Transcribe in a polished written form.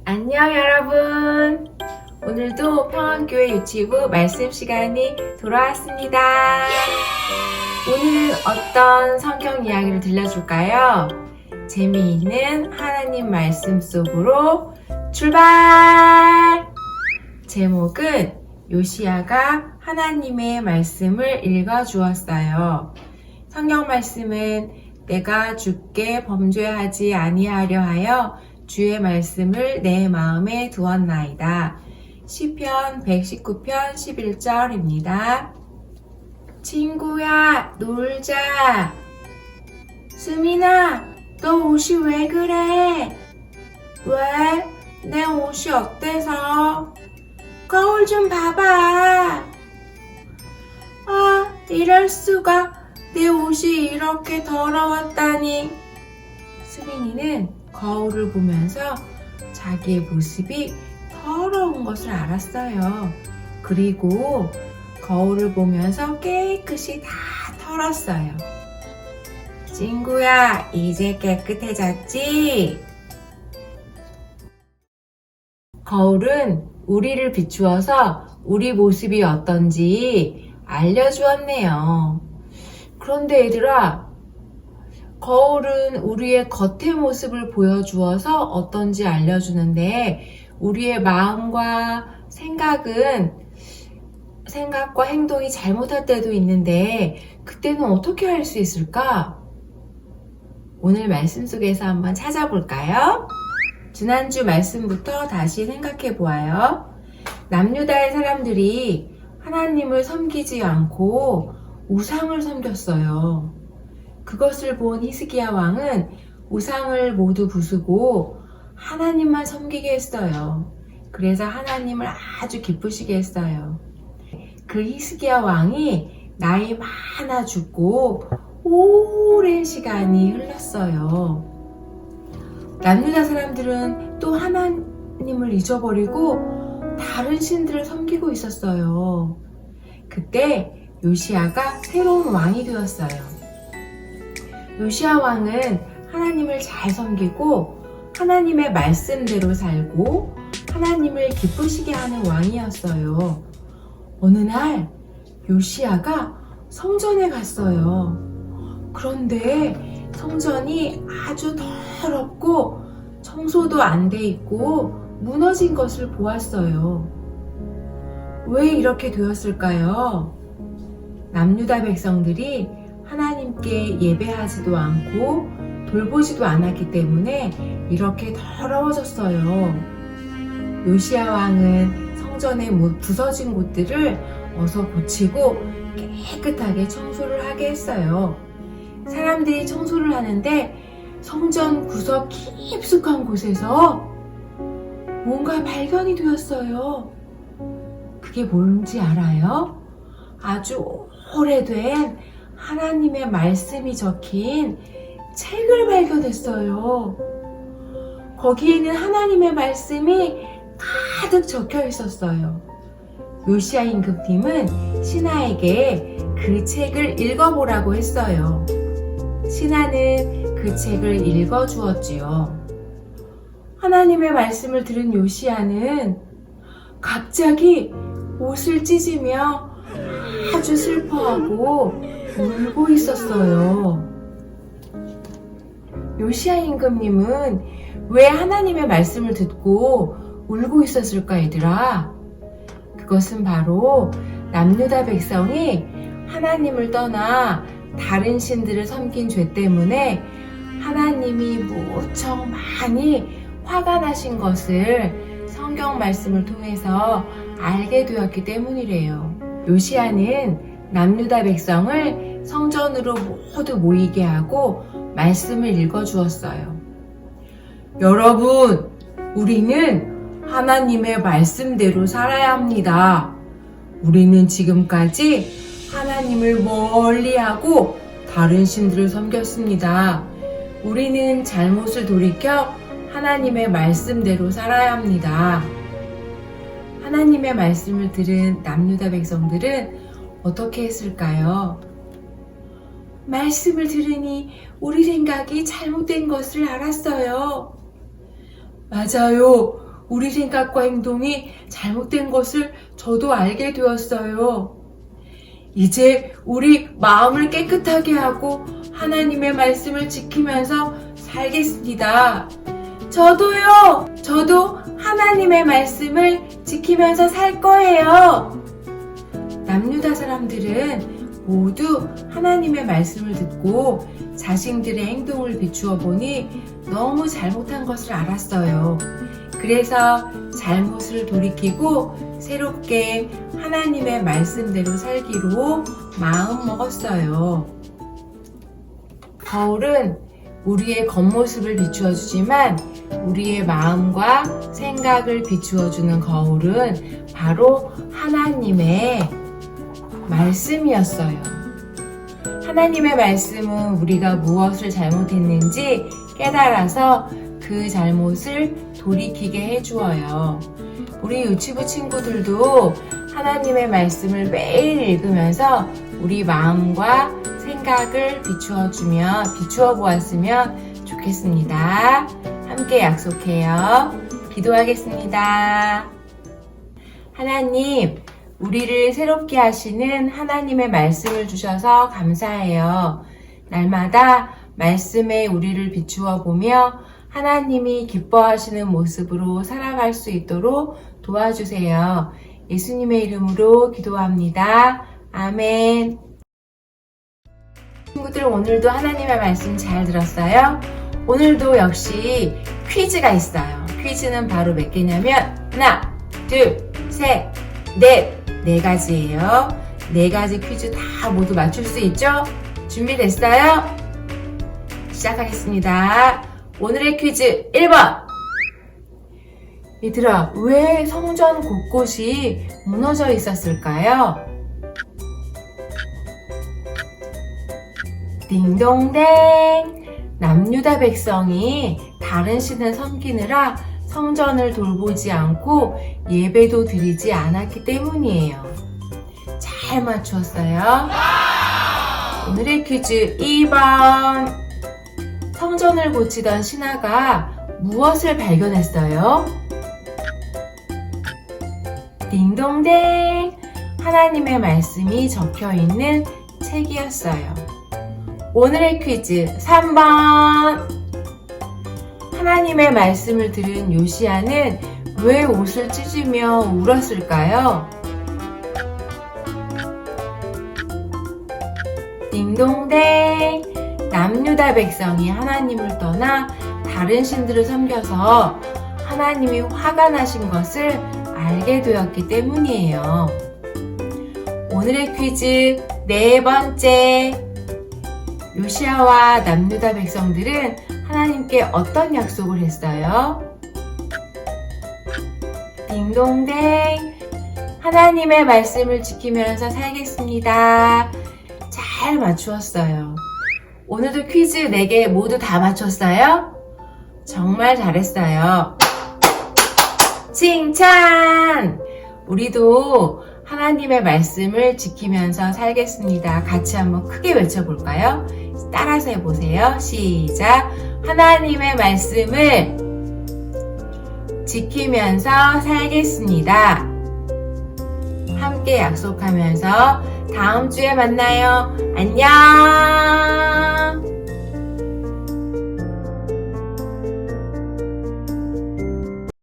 안녕 여러분. 오늘도 평안교회 유치부 말씀 시간이 돌아왔습니다. 오늘은 어떤 성경 이야기를 들려줄까요? 재미있는 하나님 말씀 속으로 출발! 제목은 요시야가 하나님의 말씀을 읽어주었어요. 성경 말씀은 내가 주께 범죄하지 아니하려 하여 주의 말씀을 내 마음에 두었나이다. 시편 119편 11절입니다. 친구야, 놀자. 수민아, 너 옷이 왜 그래? 왜? 내 옷이 어때서? 거울 좀 봐봐. 아, 이럴 수가. 내 옷이 이렇게 더러웠다니. 수민이는 거울을 보면서 자기의 모습이 더러운 것을 알았어요. 그리고 거울을 보면서 깨끗이 다 털었어요. 친구야, 이제 깨끗해졌지? 거울은 우리를 비추어서 우리 모습이 어떤지 알려주었네요. 그런데 얘들아, 거울은 우리의 겉의 모습을 보여주어서 어떤지 알려주는데 우리의 마음과 생각과 행동이 잘못할 때도 있는데 그때는 어떻게 할 수 있을까? 오늘 말씀 속에서 한번 찾아볼까요? 지난주 말씀부터 다시 생각해 보아요. 남유다의 사람들이 하나님을 섬기지 않고 우상을 섬겼어요. 그것을 본 히스기야 왕은 우상을 모두 부수고 하나님만 섬기게 했어요. 그래서 하나님을 아주 기쁘시게 했어요. 그 히스기야 왕이 나이 많아 죽고 오랜 시간이 흘렀어요. 남유다 사람들은 또 하나님을 잊어버리고 다른 신들을 섬기고 있었어요. 그때 요시야가 새로운 왕이 되었어요. 요시야 왕은 하나님을 잘 섬기고 하나님의 말씀대로 살고 하나님을 기쁘시게 하는 왕이었어요. 어느 날 요시야가 성전에 갔어요. 그런데 성전이 아주 더럽고 청소도 안 돼 있고 무너진 것을 보았어요. 왜 이렇게 되었을까요? 남유다 백성들이 하나님께 예배하지도 않고 돌보지도 않았기 때문에 이렇게 더러워졌어요. 요시야 왕은 성전의 부서진 곳들을 어서 고치고 깨끗하게 청소를 하게 했어요. 사람들이 청소를 하는데 성전 구석 깊숙한 곳에서 뭔가 발견이 되었어요. 그게 뭔지 알아요? 아주 오래된 하나님의 말씀이 적힌 책을 발견했어요. 거기에는 하나님의 말씀이 가득 적혀 있었어요. 요시야 임금님은 신하에게 그 책을 읽어보라고 했어요. 신하는 그 책을 읽어주었지요. 하나님의 말씀을 들은 요시야는 갑자기 옷을 찢으며 아주 슬퍼하고 울고 있었어요. 요시야 임금님은 왜 하나님의 말씀을 듣고 울고 있었을까, 얘들아? 그것은 바로 남유다 백성이 하나님을 떠나 다른 신들을 섬긴 죄 때문에 하나님이 무척 많이 화가 나신 것을 성경 말씀을 통해서 알게 되었기 때문이래요. 요시야는 남유다 백성을 성전으로 모두 모이게 하고 말씀을 읽어주었어요. 여러분, 우리는 하나님의 말씀대로 살아야 합니다. 우리는 지금까지 하나님을 멀리하고 다른 신들을 섬겼습니다. 우리는 잘못을 돌이켜 하나님의 말씀대로 살아야 합니다. 하나님의 말씀을 들은 남유다 백성들은 어떻게 했을까요? 말씀을 들으니 우리 생각이 잘못된 것을 알았어요. 맞아요. 우리 생각과 행동이 잘못된 것을 저도 알게 되었어요. 이제 우리 마음을 깨끗하게 하고 하나님의 말씀을 지키면서 살겠습니다. 저도요! 저도 하나님의 말씀을 지키면서 살 거예요. 남유다 사람들은 모두 하나님의 말씀을 듣고 자신들의 행동을 비추어 보니 너무 잘못한 것을 알았어요. 그래서 잘못을 돌이키고 새롭게 하나님의 말씀대로 살기로 마음 먹었어요. 거울은 우리의 겉모습을 비추어 주지만 우리의 마음과 생각을 비추어 주는 거울은 바로 하나님의 말씀이었어요. 하나님의 말씀은 우리가 무엇을 잘못했는지 깨달아서 그 잘못을 돌이키게 해주어요. 우리 유치부 친구들도 하나님의 말씀을 매일 읽으면서 우리 마음과 생각을 비추어 보았으면 좋겠습니다. 함께 약속해요. 기도하겠습니다. 하나님, 우리를 새롭게 하시는 하나님의 말씀을 주셔서 감사해요. 날마다 말씀에 우리를 비추어 보며 하나님이 기뻐하시는 모습으로 살아갈 수 있도록 도와주세요. 예수님의 이름으로 기도합니다. 아멘. 친구들, 오늘도 하나님의 말씀 잘 들었어요? 오늘도 역시 퀴즈가 있어요. 퀴즈는 바로 몇 개냐면 하나, 둘, 셋, 넷. 네 가지예요. 네 가지 퀴즈 다 모두 맞출 수 있죠? 준비됐어요? 시작하겠습니다. 오늘의 퀴즈 1번. 얘들아, 왜 성전 곳곳이 무너져 있었을까요? 딩동댕. 남유다 백성이 다른 신을 섬기느라 성전을 돌보지 않고 예배도 드리지 않았기 때문이에요. 잘 맞추었어요. 오늘의 퀴즈 2번. 성전을 고치던 신하가 무엇을 발견했어요? 딩동댕. 하나님의 말씀이 적혀 있는 책이었어요. 오늘의 퀴즈 3번. 하나님의 말씀을 들은 요시야는 왜 옷을 찢으며 울었을까요? 딩동댕. 남유다 백성이 하나님을 떠나 다른 신들을 섬겨서 하나님이 화가 나신 것을 알게 되었기 때문이에요. 오늘의 퀴즈 네 번째. 요시야와 남유다 백성들은 하나님께 어떤 약속을 했어요? 딩동댕. 하나님의 말씀을 지키면서 살겠습니다. 잘 맞추었어요. 오늘도 퀴즈 4개 모두 다 맞췄어요? 정말 잘했어요. 칭찬! 우리도 하나님의 말씀을 지키면서 살겠습니다. 같이 한번 크게 외쳐볼까요? 따라서 해보세요. 시작! 하나님의 말씀을 지키면서 살겠습니다. 함께 약속하면서 다음 주에 만나요. 안녕!